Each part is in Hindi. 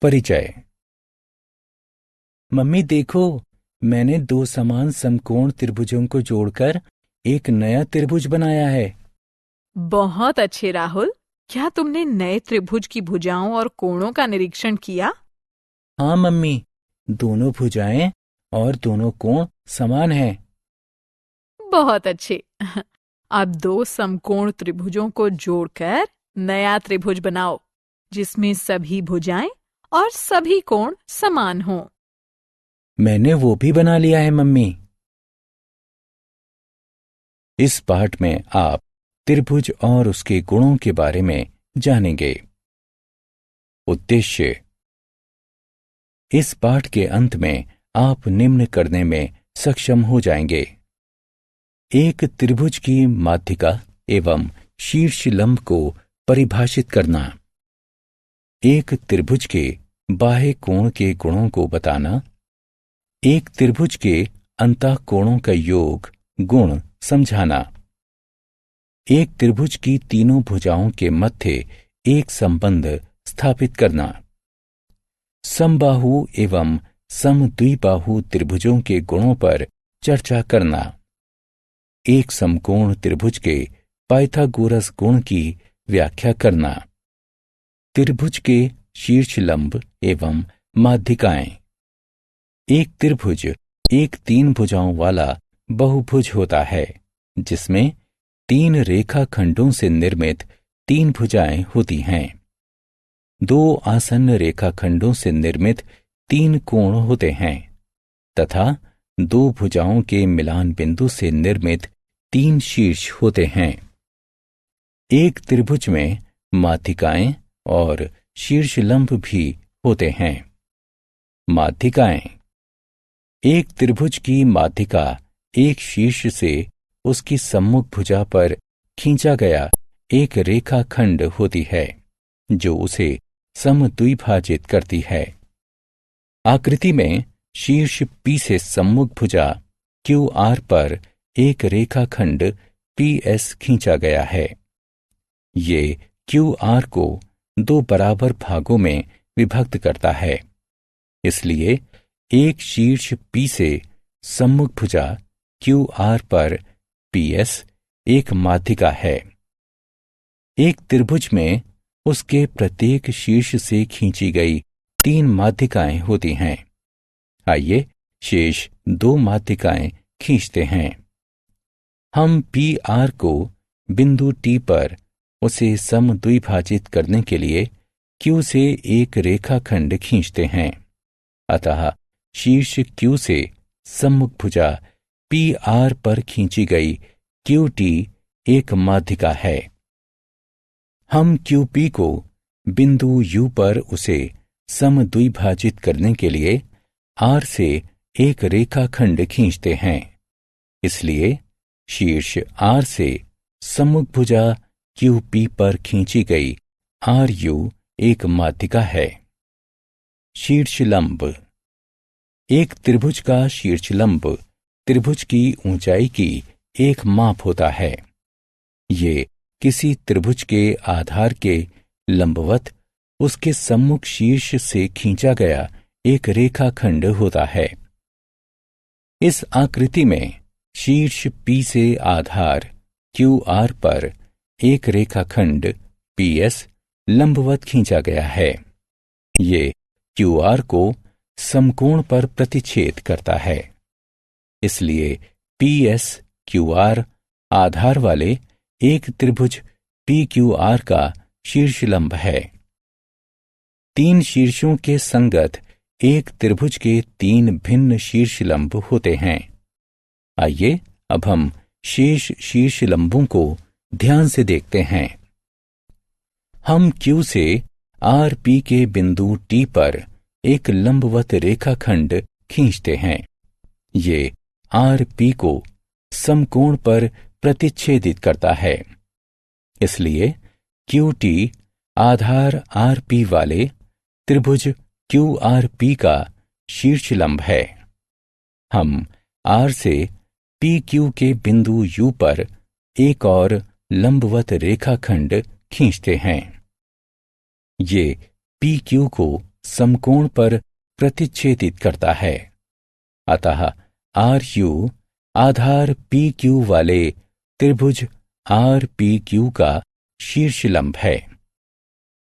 परिचय। मम्मी देखो, मैंने दो समान समकोण त्रिभुजों को जोड़कर एक नया त्रिभुज बनाया है। बहुत अच्छे राहुल। क्या तुमने नए त्रिभुज की भुजाओं और कोणों का निरीक्षण किया? हाँ मम्मी, दोनों भुजाएं और दोनों कोण समान हैं। बहुत अच्छे। अब दो समकोण त्रिभुजों को जोड़कर नया त्रिभुज बनाओ, जिसमें सभी भुजाएं और सभी कोण समान हों। मैंने वो भी बना लिया है मम्मी। इस पाठ में आप त्रिभुज और उसके गुणों के बारे में जानेंगे। उद्देश्य। इस पाठ के अंत में आप निम्न करने में सक्षम हो जाएंगे। एक त्रिभुज की माध्यिका एवं शीर्ष लंब को परिभाषित करना। एक त्रिभुज के बाह्य कोण के गुणों को बताना। एक त्रिभुज के अंतः कोणों का योग गुण समझाना। एक त्रिभुज की तीनों भुजाओं के मध्य एक संबंध स्थापित करना। समबाहु एवं समद्विबाहु त्रिभुजों के गुणों पर चर्चा करना। एक समकोण त्रिभुज के पाइथागोरस गुण की व्याख्या करना। त्रिभुज के शीर्ष लंब एवं माध्यिकाएं। एक त्रिभुज एक तीन भुजाओं वाला बहुभुज होता है, जिसमें तीन रेखाखंडों से निर्मित तीन भुजाएं होती हैं। दो आसन्न रेखाखंडों से निर्मित तीन कोण होते हैं तथा दो भुजाओं के मिलान बिंदु से निर्मित तीन शीर्ष होते हैं। एक त्रिभुज में माध्यिकाएं और शीर्ष लंब भी होते हैं। माध्यिकाएं। एक त्रिभुज की माध्यिका एक शीर्ष से उसकी सम्मुख भुजा पर खींचा गया एक रेखाखंड होती है, जो उसे समद्विभाजित करती है। आकृति में शीर्ष P से सम्मुख भुजा QR पर एक रेखाखंड PS खींचा गया है। ये QR को दो बराबर भागों में विभक्त करता है। इसलिए एक शीर्ष P से सम्मुख भुजा QR पर PS एक माध्यिका है। एक त्रिभुज में उसके प्रत्येक शीर्ष से खींची गई तीन माध्यिकाएं होती हैं। आइए शेष दो माध्यिकाएं खींचते हैं। हम PR को बिंदु T पर उसे समद्विभाजित करने के लिए Q से एक रेखाखंड खींचते हैं। अतः शीर्ष Q से सम्मुख भुजा PR पर खींची गई QT एक माध्यिका है। हम QP को बिंदु U पर उसे समद्विभाजित करने के लिए R से एक रेखाखंड खींचते हैं। इसलिए शीर्ष R से सम्मुख भुजा QP पर खींची गई RU एक माध्यिका है। शीर्ष लंब। एक त्रिभुज का शीर्ष लंब त्रिभुज की ऊंचाई की एक माप होता है। ये किसी त्रिभुज के आधार के लंबवत उसके सम्मुख शीर्ष से खींचा गया एक रेखाखंड होता है। इस आकृति में शीर्ष P से आधार QR पर एक रेखाखंड PS लंबवत खींचा गया है। ये QR को समकोण पर प्रतिच्छेद करता है। इसलिए PS QR आधार वाले एक त्रिभुज PQR का शीर्ष लंब है। तीन शीर्षों के संगत एक त्रिभुज के तीन भिन्न शीर्ष लंब होते हैं। आइए अब हम शेष शीर्ष लंबों को ध्यान से देखते हैं। हम Q से RP के बिंदु T पर एक लंबवत रेखाखंड खींचते हैं। ये RP को समकोण पर प्रतिच्छेदित करता है। इसलिए QT आधार RP वाले त्रिभुज QRP का शीर्ष लंब है। हम R से PQ के बिंदु U पर एक और लंबवत रेखाखंड खींचते हैं। ये PQ को समकोण पर प्रतिच्छेदित करता है। अतः RU आधार PQ वाले त्रिभुज RPQ का शीर्ष लंब है।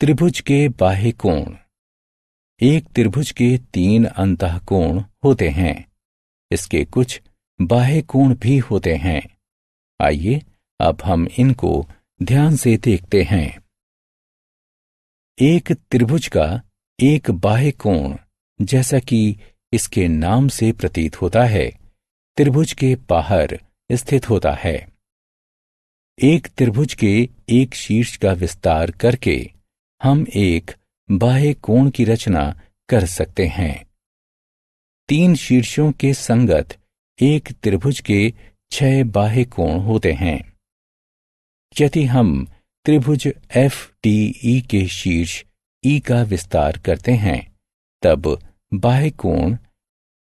त्रिभुज के बाह्य कोण। एक त्रिभुज के 3 अंतःकोण होते हैं। इसके कुछ बाह्य कोण भी होते हैं। आइए अब हम इनको ध्यान से देखते हैं। एक त्रिभुज का एक बाह्य कोण, जैसा कि इसके नाम से प्रतीत होता है, त्रिभुज के बाहर स्थित होता है। एक त्रिभुज के एक शीर्ष का विस्तार करके हम एक बाह्य कोण की रचना कर सकते हैं। 3 शीर्षों के संगत एक त्रिभुज के 6 बाह्य कोण होते हैं। यदि हम त्रिभुज FDE के शीर्ष E का विस्तार करते हैं, तब बाह्य कोण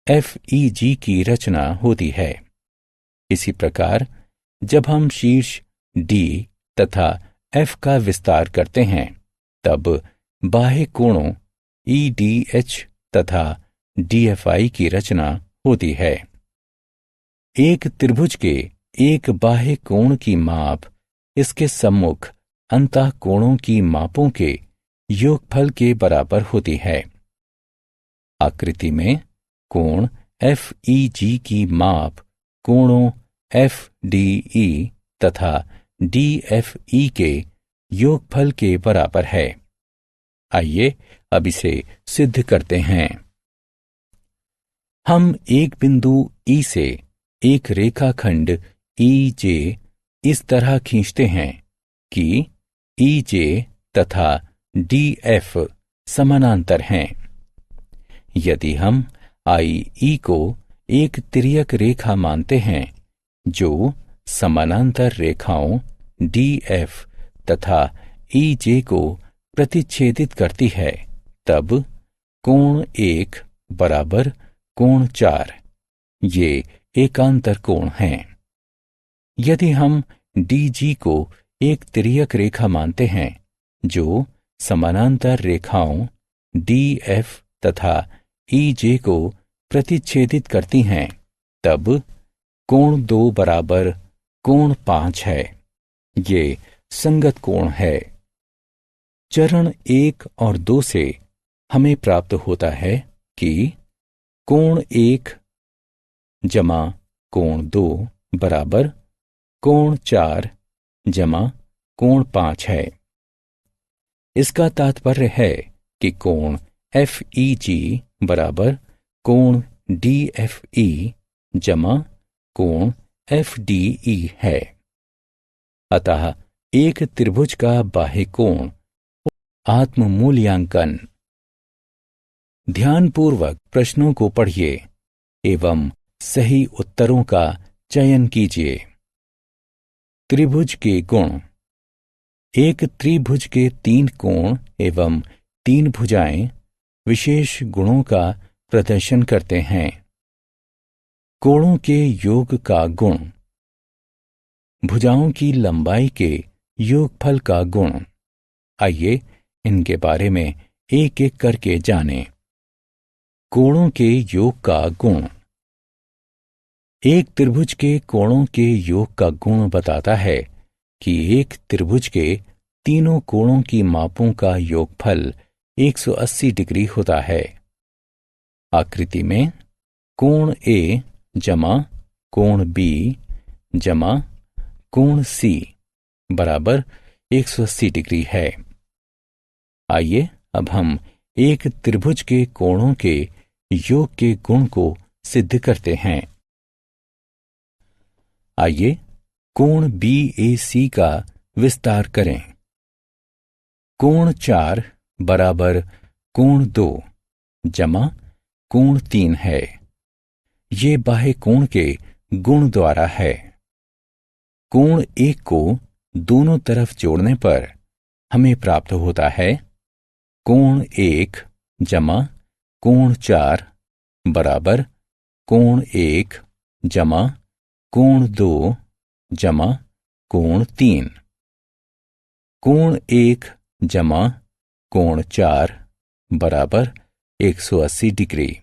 FEG की रचना होती है। इसी प्रकार जब हम शीर्ष D तथा F का विस्तार करते हैं, तब बाह्य कोणों EDH तथा DFI की रचना होती है। एक त्रिभुज के एक बाह्य कोण की माप इसके सम्मुख अंतःकोणों की मापों के योगफल के बराबर होती है। आकृति में कोण FEG की माप कोणों FDE तथा DFE के योगफल के बराबर है। आइए अब इसे सिद्ध करते हैं। हम एक बिंदु E से एक रेखाखंड EJ इस तरह खींचते हैं कि EJ तथा DF समानांतर हैं। यदि हम IE को एक तिर्यक रेखा मानते हैं जो समानांतर रेखाओं DF तथा EJ को प्रतिच्छेदित करती है, तब कोण 1 बराबर कोण 4 ये एकांतर कोण हैं। यदि हम DG को एक तिर्यक रेखा मानते हैं जो समानांतर रेखाओं DF तथा EJ को प्रतिच्छेदित करती हैं, तब कोण 2 बराबर कोण 5 है। ये संगत कोण है। चरण 1 और 2 से हमें प्राप्त होता है कि कोण 1 जमा कोण 2 बराबर कोण 4 जमा कोण 5 है। इसका तात्पर्य है कि कोण FEG बराबर कोण DFE जमा कोण FDE है। अतः एक त्रिभुज का बाह्य कोण। आत्म मूल्यांकन। ध्यानपूर्वक प्रश्नों को पढ़िए एवं सही उत्तरों का चयन कीजिए। त्रिभुज के गुण। एक त्रिभुज के 3 कोण एवं 3 भुजाएं विशेष गुणों का प्रदर्शन करते हैं। कोणों के योग का गुण। भुजाओं की लंबाई के योगफल का गुण। आइए इनके बारे में एक एक करके जानें। कोणों के योग का गुण। एक त्रिभुज के कोणों के योग का गुण बताता है कि एक त्रिभुज के तीनों कोणों की मापों का योगफल 180 डिग्री होता है। आकृति में कोण A जमा कोण B जमा कोण C बराबर 180 डिग्री है। आइए अब हम एक त्रिभुज के कोणों के योग के गुण को सिद्ध करते हैं। आइए कोण BAC का विस्तार करें। कोण 4 बराबर कोण 2 जमा कोण 3 है। ये बाह्य कोण के गुण द्वारा है। कोण 1 को दोनों तरफ जोड़ने पर हमें प्राप्त होता है कोण 1 जमा कोण 4 बराबर कोण 1 जमा कोण 2 जमा कोण 3। कोण 1 जमा कोण 4 बराबर 180 डिग्री।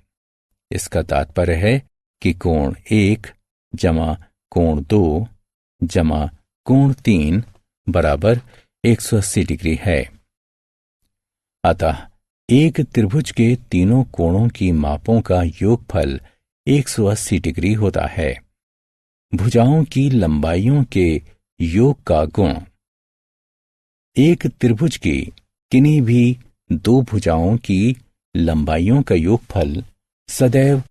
इसका तात्पर्य है कि कोण 1 जमा कोण 2 जमा कोण 3 बराबर 180 डिग्री है। अतः एक त्रिभुज के तीनों कोणों की मापों का योगफल 180 डिग्री होता है। भुजाओं की लंबाइयों के योग का गुण। एक त्रिभुज की किन्हीं भी दो भुजाओं की लंबाइयों का योगफल सदैव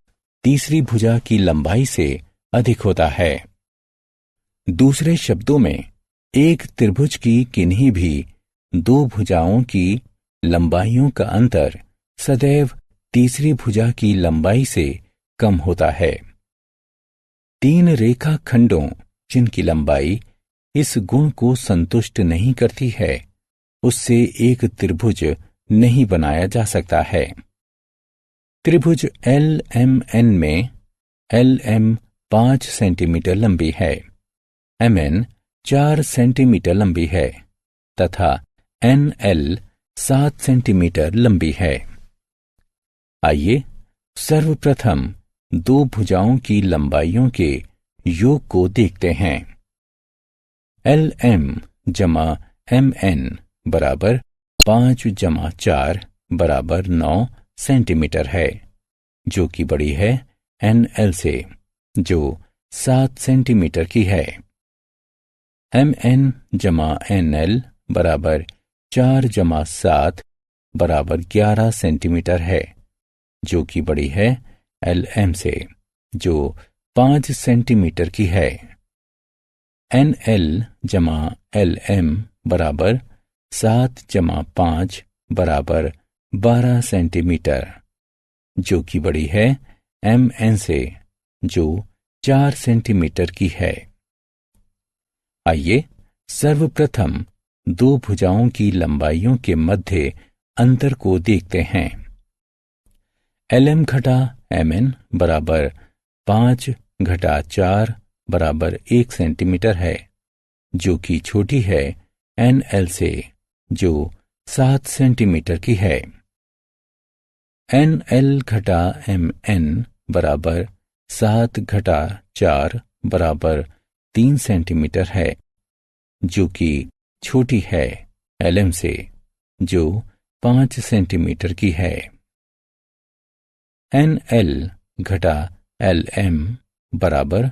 तीसरी भुजा की लंबाई से अधिक होता है। दूसरे शब्दों में, एक त्रिभुज की किन्हीं भी दो भुजाओं की लंबाइयों का अंतर सदैव तीसरी भुजा की लंबाई से कम होता है। तीन रेखा खंडों जिनकी लंबाई इस गुण को संतुष्ट नहीं करती है, उससे एक त्रिभुज नहीं बनाया जा सकता है। त्रिभुज LMN में LM 5 सेंटीमीटर लंबी है, MN 4 सेंटीमीटर लंबी है तथा NL 7 सेंटीमीटर लंबी है। आइए सर्वप्रथम दो भुजाओं की लंबाइयों के योग को देखते हैं। LM जमा MN बराबर 5 जमा 4 बराबर 9 सेंटीमीटर है, जो कि बड़ी है NL से, जो 7 सेंटीमीटर की है। MN जमा NL बराबर 4 जमा 7 बराबर 11 सेंटीमीटर है, जो कि बड़ी है LM से, जो 5 सेंटीमीटर की है। NL जमा LM बराबर 7 जमा 5 बराबर 12 सेंटीमीटर, जो कि बड़ी है MN से, जो 4 सेंटीमीटर की है। आइए सर्वप्रथम दो भुजाओं की लंबाइयों के मध्य अंतर को देखते हैं। LM घटा MN बराबर 5 घटा 4 बराबर 1 सेंटीमीटर है, जो कि छोटी है NL से, जो 7 सेंटीमीटर की है। NL घटा MN बराबर 7 घटा 4 बराबर 3 सेंटीमीटर है, जो कि छोटी है LM से, जो 5 सेंटीमीटर की है। NL घटा LM बराबर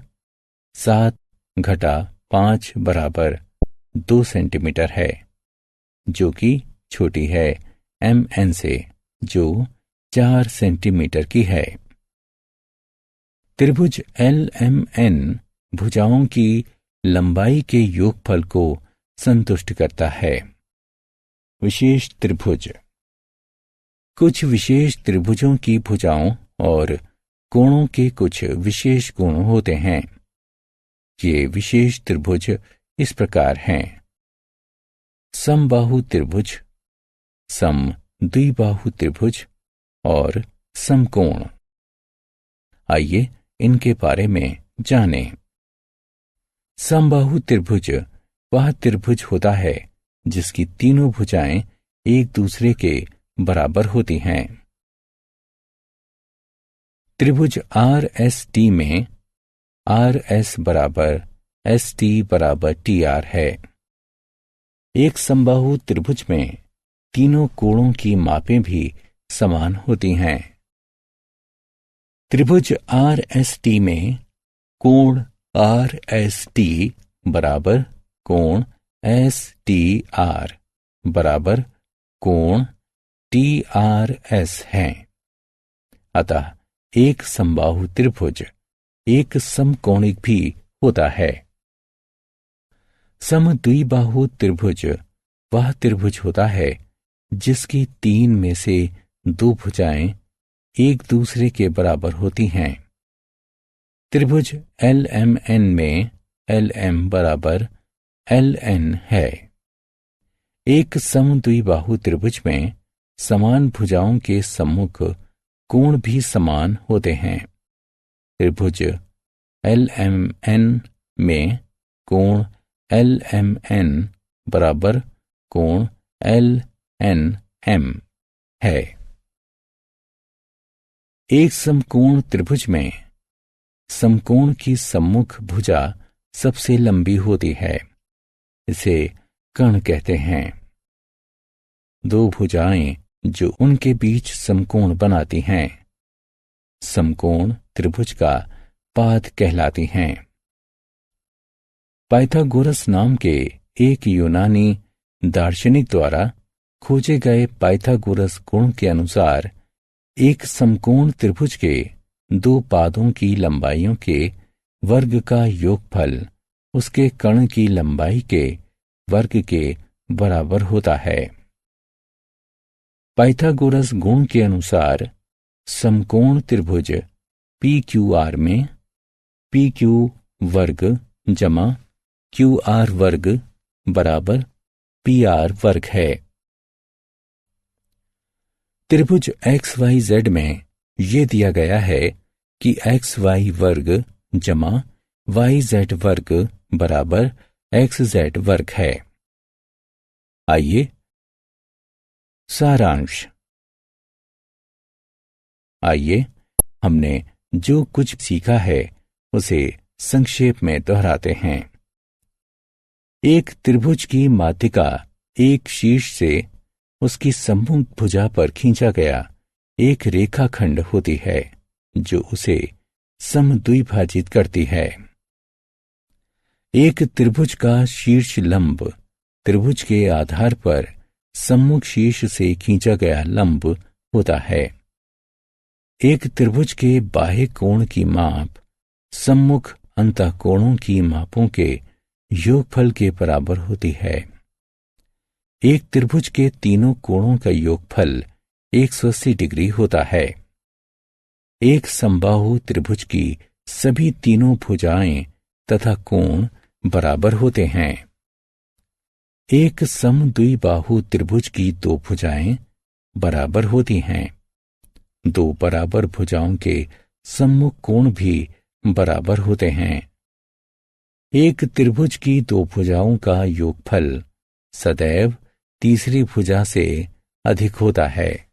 7 घटा 5 बराबर 2 सेंटीमीटर है, जो कि छोटी है MN से, जो 4 सेंटीमीटर की है। त्रिभुज LMN भुजाओं की लंबाई के योगफल को संतुष्ट करता है। विशेष त्रिभुज। कुछ विशेष त्रिभुजों की भुजाओं और कोणों के कुछ विशेष गुण होते हैं। ये विशेष त्रिभुज इस प्रकार हैं: समबाहु त्रिभुज, समद्विबाहु त्रिभुज और समकोण। आइए इनके बारे में जानें। समबाहु त्रिभुज वह त्रिभुज होता है जिसकी तीनों भुजाएं एक दूसरे के बराबर होती हैं। त्रिभुज RST में RS बराबर ST बराबर TR है। एक समबाहु त्रिभुज में तीनों कोणों की मापें भी समान होती हैं। त्रिभुज RST में कोण RST बराबर कोण STR बराबर कोण TRS है। अतः एक समबाहु त्रिभुज एक समकोणिक भी होता है। समद्विबाहु त्रिभुज वह त्रिभुज होता है जिसकी तीन में से दो भुजाएं एक दूसरे के बराबर होती हैं। त्रिभुज LMN में LM बराबर LN है। एक समद्विबाहु त्रिभुज में समान भुजाओं के सम्मुख कोण भी समान होते हैं। त्रिभुज LMN में कोण LMN बराबर कोण LNM है। एक समकोण त्रिभुज में समकोण की सम्मुख भुजा सबसे लंबी होती है। इसे कर्ण कहते हैं। दो भुजाएं जो उनके बीच समकोण बनाती हैं समकोण त्रिभुज का पाद कहलाती हैं। पाइथागोरस नाम के एक यूनानी दार्शनिक द्वारा खोजे गए पाइथागोरस गुण के अनुसार एक समकोण त्रिभुज के दो पादों की लंबाइयों के वर्ग का योगफल उसके कर्ण की लंबाई के वर्ग के बराबर होता है। पाइथागोरस गुण के अनुसार समकोण त्रिभुज PQR में PQ वर्ग जमा QR वर्ग बराबर PR वर्ग है। त्रिभुज XYZ में यह दिया गया है कि XY वर्ग जमा YZ वर्ग बराबर XZ वर्ग है। आइए सारांश। आइए हमने जो कुछ सीखा है उसे संक्षेप में दोहराते हैं। एक त्रिभुज की माध्यिका एक शीर्ष से उसकी सम्मुख भुजा पर खींचा गया एक रेखाखंड होती है जो उसे समद्विभाजित करती है। एक त्रिभुज का शीर्ष लंब त्रिभुज के आधार पर सम्मुख शीर्ष से खींचा गया लंब होता है। एक त्रिभुज के बाह्य कोण की माप सम्मुख अंतःकोणों की मापों के योगफल के बराबर होती है। एक त्रिभुज के तीनों कोणों का योगफल 180 डिग्री होता है। एक समबाहु त्रिभुज की सभी तीनों भुजाएं तथा कोण बराबर होते हैं। एक समद्विबाहु त्रिभुज की दो भुजाएं बराबर होती हैं। दो बराबर भुजाओं के सम्मुख कोण भी बराबर होते हैं। एक त्रिभुज की दो भुजाओं का योगफल सदैव तीसरी भुजा से अधिक होता है।